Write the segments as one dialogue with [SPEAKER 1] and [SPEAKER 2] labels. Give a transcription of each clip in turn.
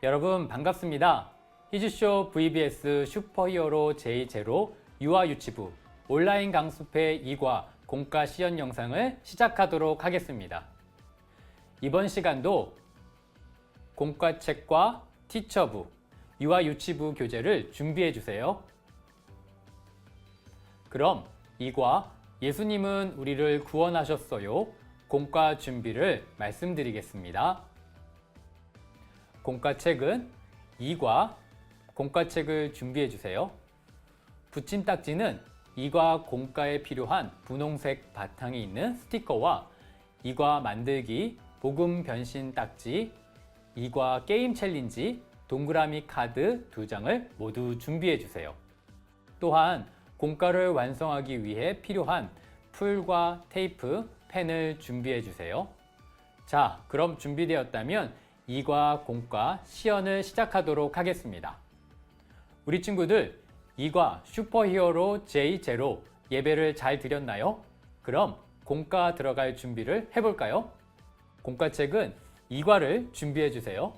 [SPEAKER 1] 여러분 반갑습니다. 히즈쇼 VBS 슈퍼히어로 제2제로 유아유치부 온라인 강습회 2과 공과 시연 영상을 시작하도록 하겠습니다. 이번 시간도 공과책과 티처부, 유아유치부 교재를 준비해 주세요. 그럼 2과 예수님은 우리를 구원하셨어요. 공과 준비를 말씀드리겠습니다. 공과책은 2과 공과책을 준비해 주세요. 붙임딱지는 2과 공과에 필요한 분홍색 바탕이 있는 스티커와 2과 만들기, 복음 변신 딱지, 2과 게임 챌린지, 동그라미 카드 2장을 모두 준비해 주세요. 또한 공과를 완성하기 위해 필요한 풀과 테이프, 펜을 준비해 주세요. 자, 그럼 준비되었다면 2과 공과 시연을 시작하도록 하겠습니다. 우리 친구들 2과 슈퍼히어로 제2제로 예배를 잘 드렸나요? 그럼 공과 들어갈 준비를 해볼까요? 공과책은 2과를 준비해 주세요.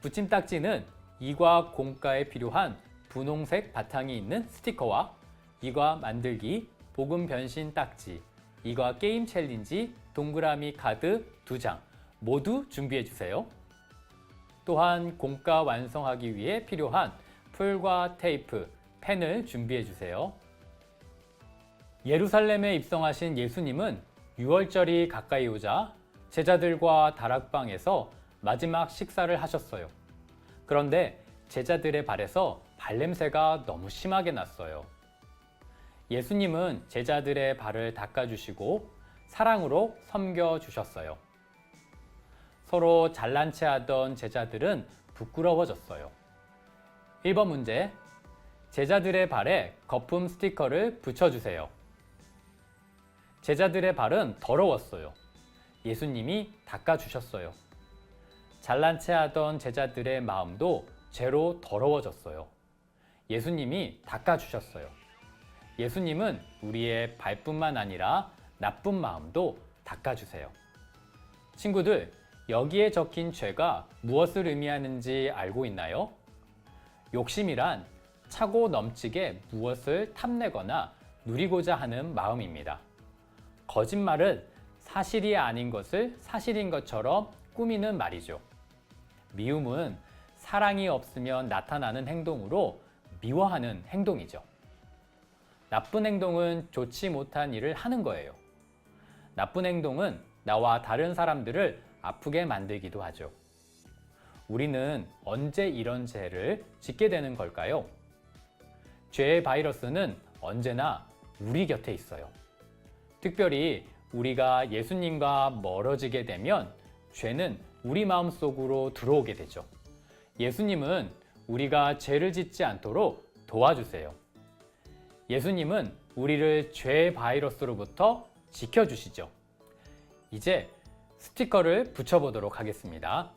[SPEAKER 1] 붙임딱지는 2과 공과에 필요한 분홍색 바탕이 있는 스티커와 2과 만들기, 복음 변신 딱지, 2과 게임 챌린지, 동그라미 카드 2장 모두 준비해 주세요. 또한 공과 완성하기 위해 필요한 풀과 테이프, 펜을 준비해 주세요. 예루살렘에 입성하신 예수님은 6월절이 가까이 오자 제자들과 다락방에서 마지막 식사를 하셨어요. 그런데 제자들의 발에서 발냄새가 너무 심하게 났어요. 예수님은 제자들의 발을 닦아주시고 사랑으로 섬겨주셨어요. 서로 잘난 체 하던 제자들은 부끄러워졌어요. 1번 문제, 제자들의 발에 거품 스티커를 붙여주세요. 제자들의 발은 더러웠어요. 예수님이 닦아주셨어요. 잘난 체 하던 제자들의 마음도 죄로 더러워졌어요. 예수님이 닦아주셨어요. 예수님은 우리의 발뿐만 아니라 나쁜 마음도 닦아주세요. 친구들, 여기에 적힌 죄가 무엇을 의미하는지 알고 있나요? 욕심이란 차고 넘치게 무엇을 탐내거나 누리고자 하는 마음입니다. 거짓말은 사실이 아닌 것을 사실인 것처럼 꾸미는 말이죠. 미움은 사랑이 없으면 나타나는 행동으로 미워하는 행동이죠. 나쁜 행동은 좋지 못한 일을 하는 거예요. 나쁜 행동은 나와 다른 사람들을 아프게 만들기도 하죠. 우리는 언제 이런 죄를 짓게 되는 걸까요? 죄의 바이러스는 언제나 우리 곁에 있어요. 특별히 우리가 예수님과 멀어지게 되면 죄는 우리 마음속으로 들어오게 되죠. 예수님은 우리가 죄를 짓지 않도록 도와주세요. 예수님은 우리를 죄의 바이러스로부터 지켜주시죠. 이제 스티커를 붙여보도록 하겠습니다.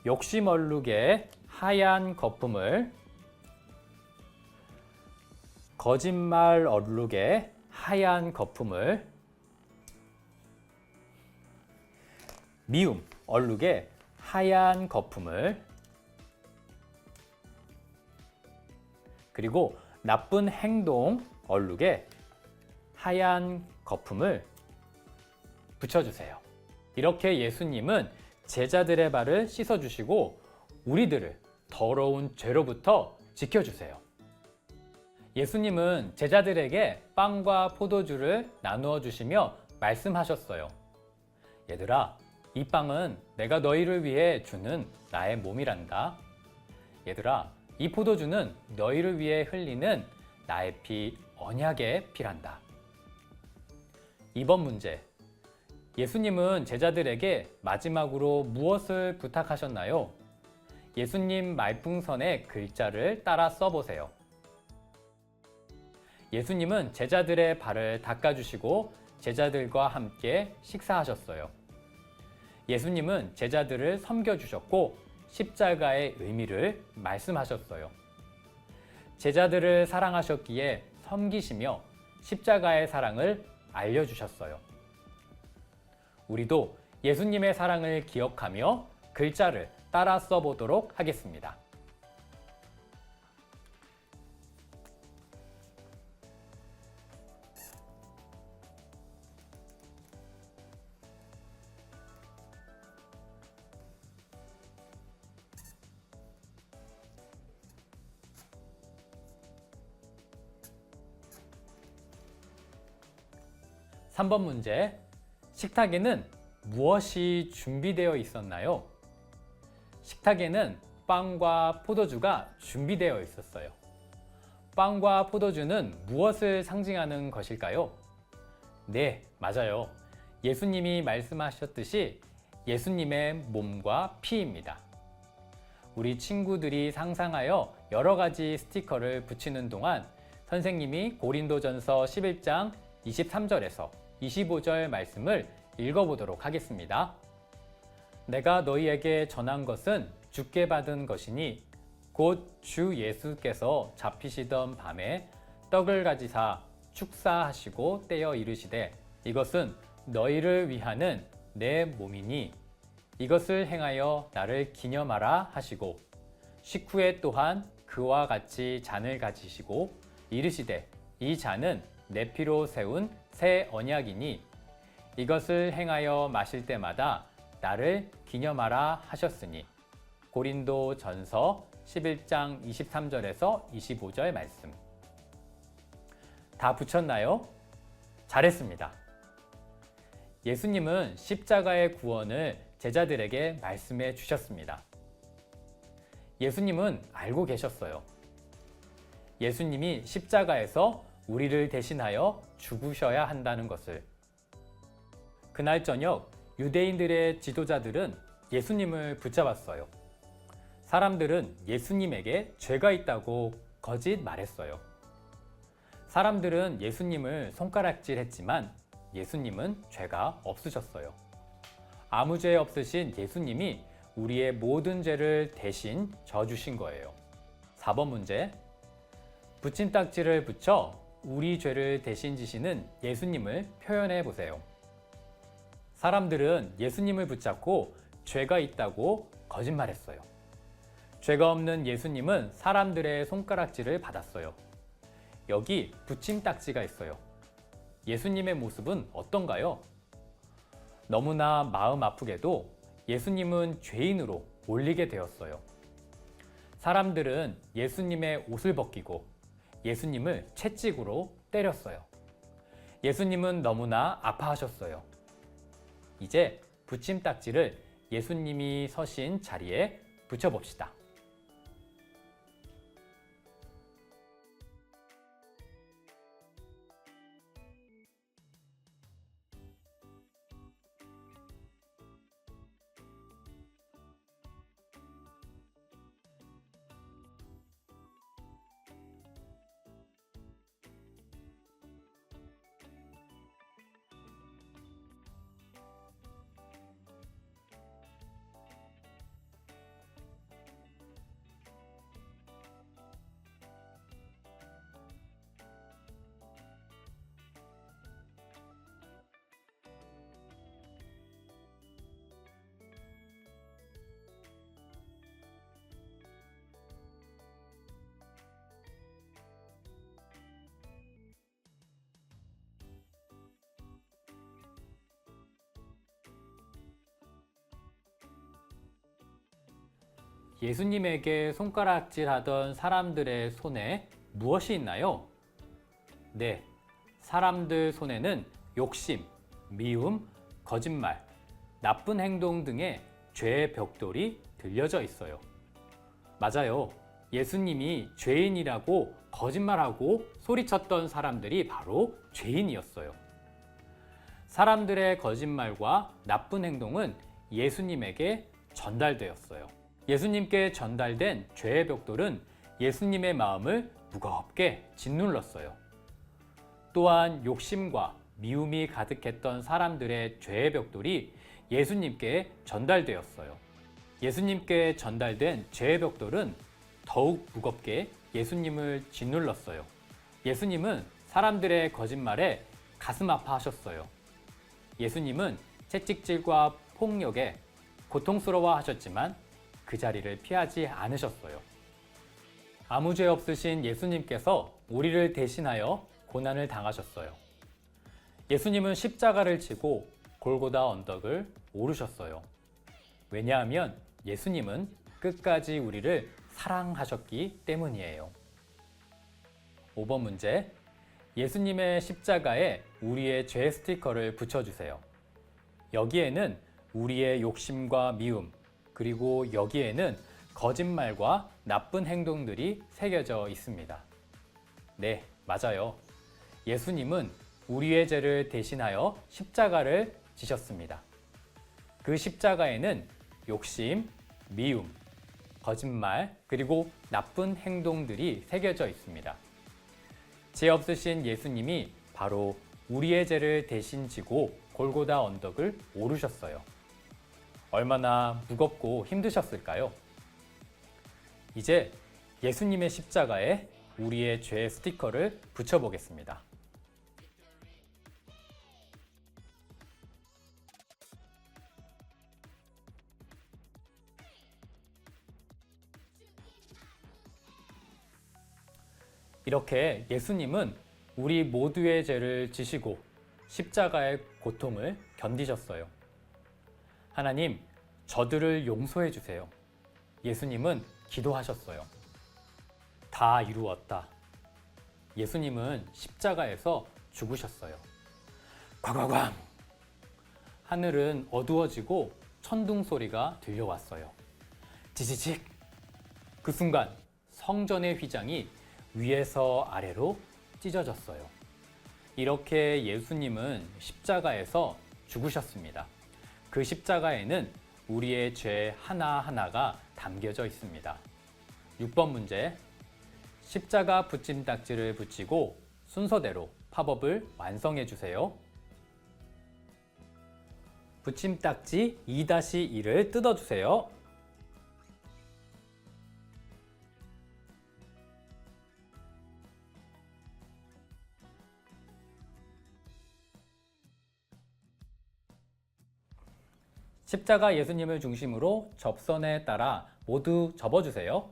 [SPEAKER 1] 욕심 얼룩의 하얀 거품을, 거짓말 얼룩의 하얀 거품을, 미움 얼룩의 하얀 거품을, 그리고 나쁜 행동 얼룩의 하얀 거품을 붙여주세요. 이렇게 예수님은 제자들의 발을 씻어주시고 우리들을 더러운 죄로부터 지켜주세요. 예수님은 제자들에게 빵과 포도주를 나누어 주시며 말씀하셨어요. 얘들아, 이 빵은 내가 너희를 위해 주는 나의 몸이란다. 얘들아, 이 포도주는 너희를 위해 흘리는 나의 피, 언약의 피란다. 2번 문제, 예수님은 제자들에게 마지막으로 무엇을 부탁하셨나요? 예수님 말풍선의 글자를 따라 써보세요. 예수님은 제자들의 발을 닦아주시고 제자들과 함께 식사하셨어요. 예수님은 제자들을 섬겨주셨고 십자가의 의미를 말씀하셨어요. 제자들을 사랑하셨기에 섬기시며 십자가의 사랑을 알려주셨어요. 우리도 예수님의 사랑을 기억하며 글자를 따라 써보도록 하겠습니다. 삼 번 문제. 식탁에는 무엇이 준비되어 있었나요? 식탁에는 빵과 포도주가 준비되어 있었어요. 빵과 포도주는 무엇을 상징하는 것일까요? 네, 맞아요. 예수님이 말씀하셨듯이 예수님의 몸과 피입니다. 우리 친구들이 상상하여 여러 가지 스티커를 붙이는 동안 선생님이 고린도전서 11장 23절에서 25절 말씀을 읽어보도록 하겠습니다. 내가 너희에게 전한 것은 주께 받은 것이니 곧 주 예수께서 잡히시던 밤에 떡을 가지사 축사하시고 떼어 이르시되 이것은 너희를 위하는 내 몸이니 이것을 행하여 나를 기념하라 하시고 식후에 또한 그와 같이 잔을 가지시고 이르시되 이 잔은 내 피로 세운 새 언약이니 이것을 행하여 마실 때마다 나를 기념하라 하셨으니 고린도 전서 11장 23절에서 25절 말씀. 다 붙였나요? 잘했습니다. 예수님은 십자가의 구원을 제자들에게 말씀해 주셨습니다. 예수님은 알고 계셨어요. 예수님이 십자가에서 우리를 대신하여 죽으셔야 한다는 것을. 그날 저녁 유대인들의 지도자들은 예수님을 붙잡았어요. 사람들은 예수님에게 죄가 있다고 거짓 말했어요. 사람들은 예수님을 손가락질했지만 예수님은 죄가 없으셨어요. 아무 죄 없으신 예수님이 우리의 모든 죄를 대신 져주신 거예요. 4번 문제. 붙임딱지를 붙여 우리 죄를 대신 지시는 예수님을 표현해 보세요. 사람들은 예수님을 붙잡고 죄가 있다고 거짓말했어요. 죄가 없는 예수님은 사람들의 손가락질을 받았어요. 여기 붙임딱지가 있어요. 예수님의 모습은 어떤가요? 너무나 마음 아프게도 예수님은 죄인으로 몰리게 되었어요. 사람들은 예수님의 옷을 벗기고 예수님을 채찍으로 때렸어요. 예수님은 너무나 아파하셨어요. 이제 붙임딱지를 예수님이 서신 자리에 붙여봅시다. 예수님에게 손가락질하던 사람들의 손에 무엇이 있나요? 네, 사람들 손에는 욕심, 미움, 거짓말, 나쁜 행동 등의 죄의 벽돌이 들려져 있어요. 맞아요. 예수님이 죄인이라고 거짓말하고 소리쳤던 사람들이 바로 죄인이었어요. 사람들의 거짓말과 나쁜 행동은 예수님에게 전달되었어요. 예수님께 전달된 죄의 벽돌은 예수님의 마음을 무겁게 짓눌렀어요. 또한 욕심과 미움이 가득했던 사람들의 죄의 벽돌이 예수님께 전달되었어요. 예수님께 전달된 죄의 벽돌은 더욱 무겁게 예수님을 짓눌렀어요. 예수님은 사람들의 거짓말에 가슴 아파하셨어요. 예수님은 채찍질과 폭력에 고통스러워 하셨지만 그 자리를 피하지 않으셨어요. 아무 죄 없으신 예수님께서 우리를 대신하여 고난을 당하셨어요. 예수님은 십자가를 지고 골고다 언덕을 오르셨어요. 왜냐하면 예수님은 끝까지 우리를 사랑하셨기 때문이에요. 5번 문제. 예수님의 십자가에 우리의 죄 스티커를 붙여주세요. 여기에는 우리의 욕심과 미움, 그리고 여기에는 거짓말과 나쁜 행동들이 새겨져 있습니다. 네, 맞아요. 예수님은 우리의 죄를 대신하여 십자가를 지셨습니다. 그 십자가에는 욕심, 미움, 거짓말, 그리고 나쁜 행동들이 새겨져 있습니다. 죄 없으신 예수님이 바로 우리의 죄를 대신 지고 골고다 언덕을 오르셨어요. 얼마나 무겁고 힘드셨을까요? 이제 예수님의 십자가에 우리의 죄 스티커를 붙여보겠습니다. 이렇게 예수님은 우리 모두의 죄를 지시고 십자가의 고통을 견디셨어요. 하나님, 저들을 용서해 주세요. 예수님은 기도하셨어요. 다 이루었다. 예수님은 십자가에서 죽으셨어요. 꽝꽝꽝! 하늘은 어두워지고 천둥 소리가 들려왔어요. 지지직! 그 순간 성전의 휘장이 위에서 아래로 찢어졌어요. 이렇게 예수님은 십자가에서 죽으셨습니다. 그 십자가에는 우리의 죄 하나하나가 담겨져 있습니다. 6번 문제. 십자가 붙임딱지를 붙이고 순서대로 팝업을 완성해 주세요. 붙임딱지 2-2를 뜯어주세요. 십자가 예수님을 중심으로 접선에 따라 모두 접어주세요.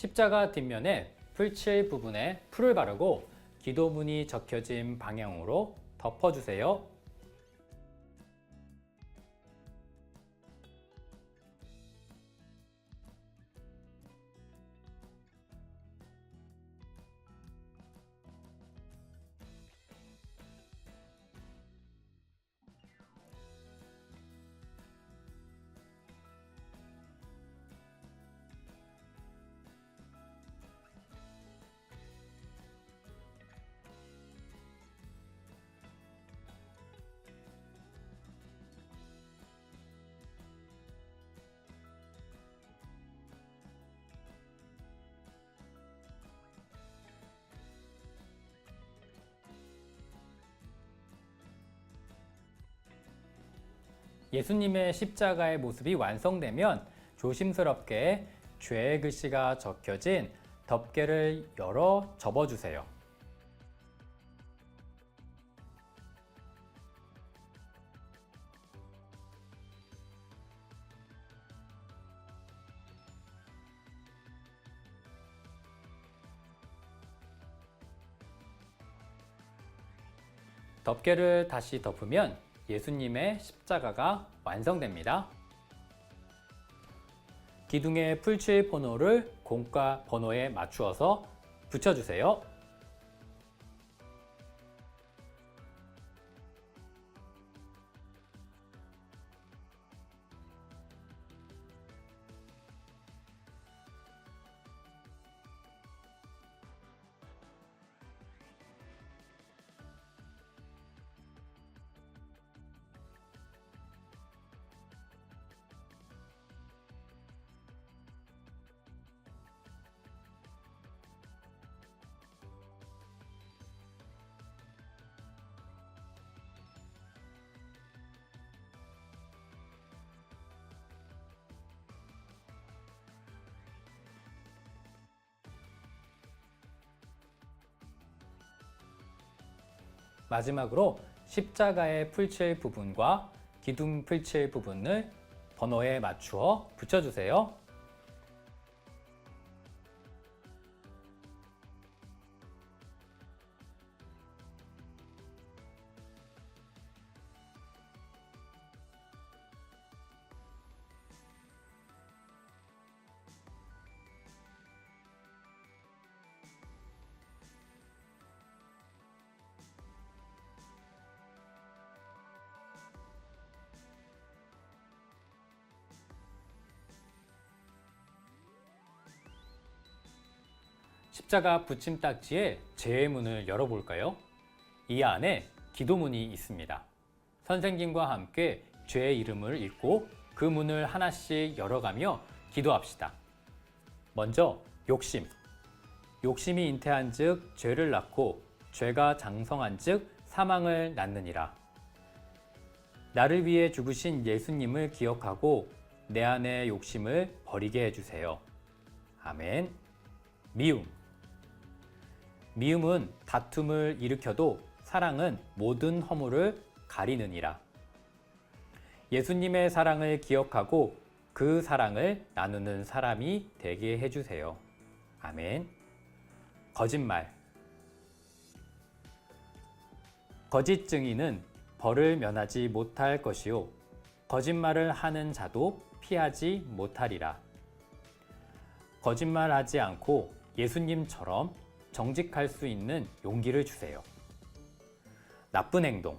[SPEAKER 1] 십자가 뒷면에 풀칠 부분에 풀을 바르고 기도문이 적혀진 방향으로 덮어주세요. 예수님의 십자가의 모습이 완성되면 조심스럽게 죄의 글씨가 적혀진 덮개를 열어 접어주세요. 덮개를 다시 덮으면 예수님의 십자가가 완성됩니다. 기둥의 풀칠 번호를 공과 번호에 맞추어서 붙여주세요. 마지막으로 십자가의 풀칠 부분과 기둥 풀칠 부분을 번호에 맞추어 붙여주세요. 십자가 붙임딱지의 제문을 열어볼까요? 이 안에 기도문이 있습니다. 선생님과 함께 죄의 이름을 읽고 그 문을 하나씩 열어가며 기도합시다. 먼저 욕심. 욕심이 잉태한 즉 죄를 낳고 죄가 장성한 즉 사망을 낳느니라. 나를 위해 죽으신 예수님을 기억하고 내 안의 욕심을 버리게 해주세요. 아멘. 미움. 미움은 다툼을 일으켜도 사랑은 모든 허물을 가리느니라. 예수님의 사랑을 기억하고 그 사랑을 나누는 사람이 되게 해주세요. 아멘. 거짓말. 거짓 증인은 벌을 면하지 못할 것이요 거짓말을 하는 자도 피하지 못하리라. 거짓말하지 않고 예수님처럼 정직할 수 있는 용기를 주세요. 나쁜 행동.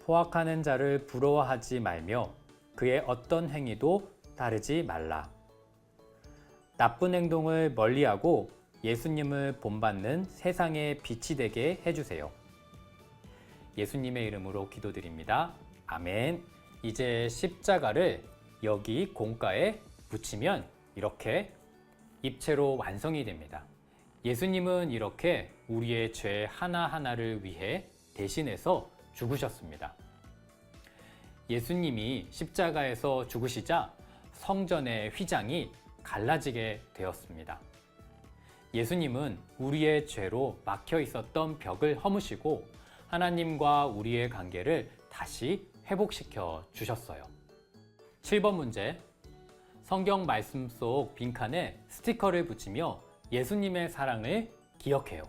[SPEAKER 1] 포악하는 자를 부러워하지 말며 그의 어떤 행위도 따르지 말라. 나쁜 행동을 멀리하고 예수님을 본받는 세상의 빛이 되게 해주세요. 예수님의 이름으로 기도드립니다. 아멘. 이제 십자가를 여기 공가에 붙이면 이렇게 입체로 완성이 됩니다. 예수님은 이렇게 우리의 죄 하나하나를 위해 대신해서 죽으셨습니다. 예수님이 십자가에서 죽으시자 성전의 휘장이 갈라지게 되었습니다. 예수님은 우리의 죄로 막혀 있었던 벽을 허무시고 하나님과 우리의 관계를 다시 회복시켜 주셨어요. 7번 문제. 성경 말씀 속 빈칸에 스티커를 붙이며 예수님의 사랑을 기억해요.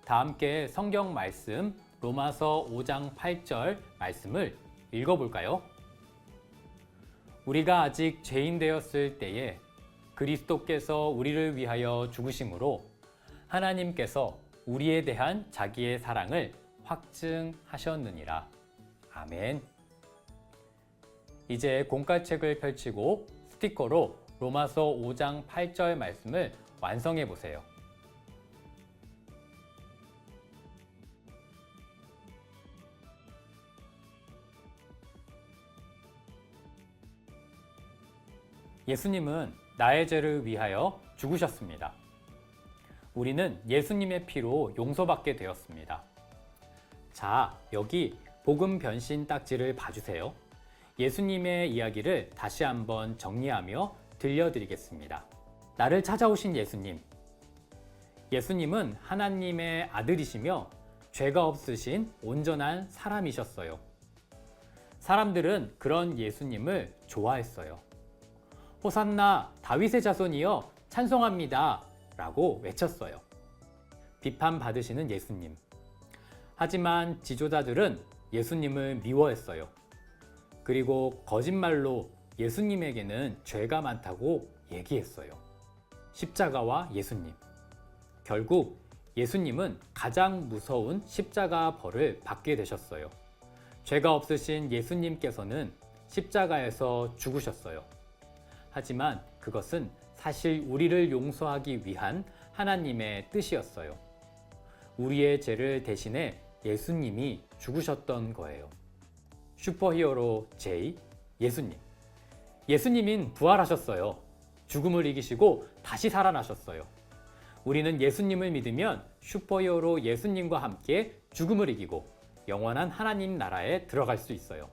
[SPEAKER 1] 다 함께 성경 말씀 로마서 5장 8절 말씀을 읽어볼까요? 우리가 아직 죄인 되었을 때에 그리스도께서 우리를 위하여 죽으심으로 하나님께서 우리에 대한 자기의 사랑을 확증하셨느니라. 아멘. 이제 공과책을 펼치고 스티커로 로마서 5장 8절 말씀을 완성해 보세요. 예수님은 나의 죄를 위하여 죽으셨습니다. 우리는 예수님의 피로 용서받게 되었습니다. 자, 여기 복음 변신 딱지를 봐주세요. 예수님의 이야기를 다시 한번 정리하며 들려드리겠습니다. 나를 찾아오신 예수님. 예수님은 하나님의 아들이시며 죄가 없으신 온전한 사람이셨어요. 사람들은 그런 예수님을 좋아했어요. 호산나 다윗의 자손이여 찬송합니다 라고 외쳤어요. 비판받으시는 예수님. 하지만 지도자들은 예수님을 미워했어요. 그리고 거짓말로 예수님에게는 죄가 많다고 얘기했어요. 십자가와 예수님. 결국 예수님은 가장 무서운 십자가 벌을 받게 되셨어요. 죄가 없으신 예수님께서는 십자가에서 죽으셨어요. 하지만 그것은 사실 우리를 용서하기 위한 하나님의 뜻이었어요. 우리의 죄를 대신해 예수님이 죽으셨던 거예요. 슈퍼히어로 J, 예수님. 예수님은 부활하셨어요. 죽음을 이기시고 다시 살아나셨어요. 우리는 예수님을 믿으면 슈퍼히어로 예수님과 함께 죽음을 이기고 영원한 하나님 나라에 들어갈 수 있어요.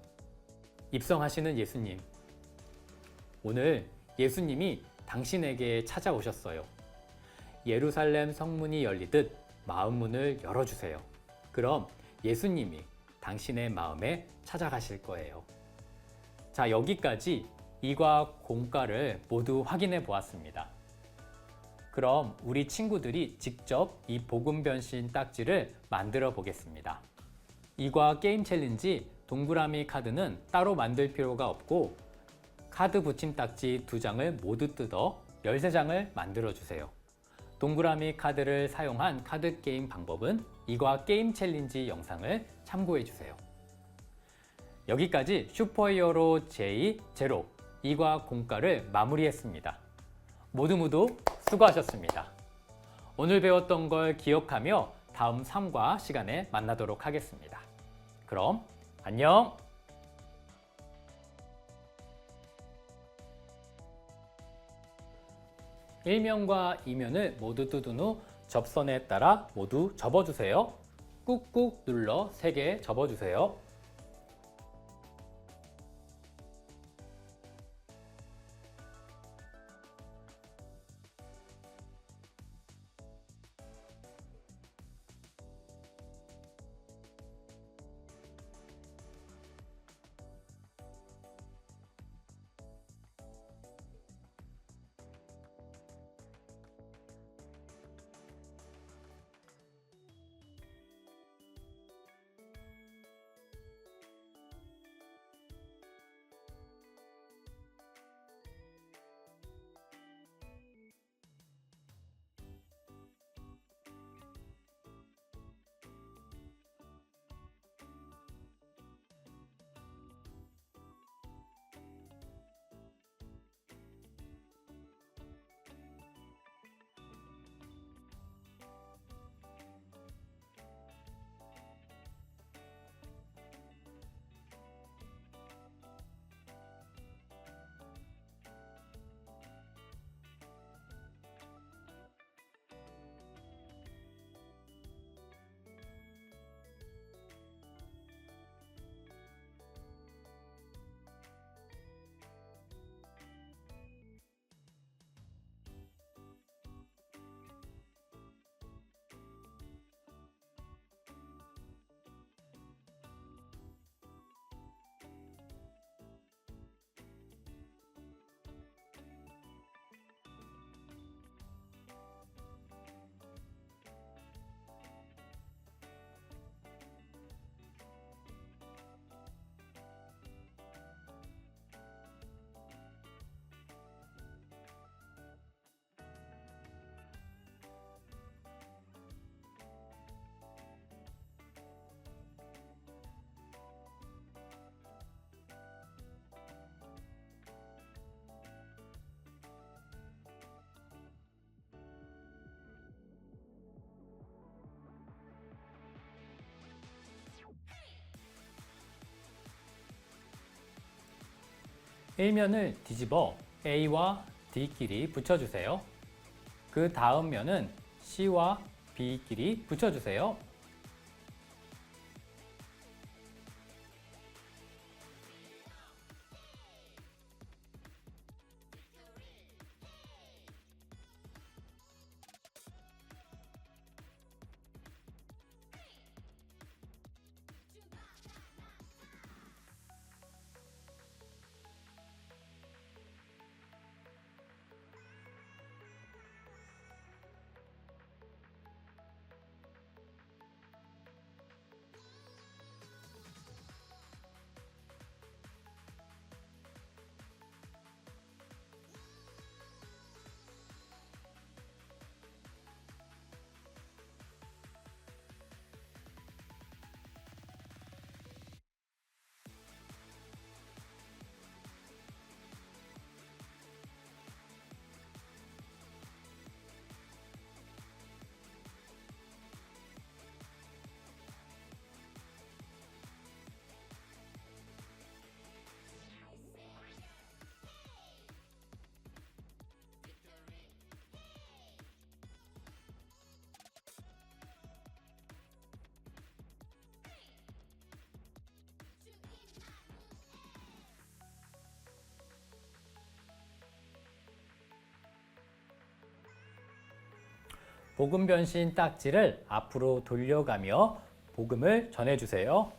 [SPEAKER 1] 입성하시는 예수님. 오늘 예수님이 당신에게 찾아오셨어요. 예루살렘 성문이 열리듯 마음 문을 열어주세요. 그럼 예수님이 당신의 마음에 찾아가실 거예요. 자, 여기까지 이과 공과를 모두 확인해 보았습니다. 그럼 우리 친구들이 직접 이 복음 변신 딱지를 만들어 보겠습니다. 이과 게임 챌린지 동그라미 카드는 따로 만들 필요가 없고 카드 붙임 딱지 2장을 모두 뜯어 13장을 만들어 주세요. 동그라미 카드를 사용한 카드 게임 방법은 이과 게임 챌린지 영상을 참고해 주세요. 여기까지 슈퍼히어로 J0 이과 공과를 마무리했습니다. 모두 수고하셨습니다. 오늘 배웠던 걸 기억하며 다음 3과 시간에 만나도록 하겠습니다. 그럼 안녕! 일면과 이면을 모두 뜯은 후 접선에 따라 모두 접어주세요. 꾹꾹 눌러 3개 접어주세요. 일면을 뒤집어 A와 D끼리 붙여주세요. 그 다음 면은 C와 B끼리 붙여주세요. 복음 변신 딱지를 앞으로 돌려가며 복음을 전해주세요.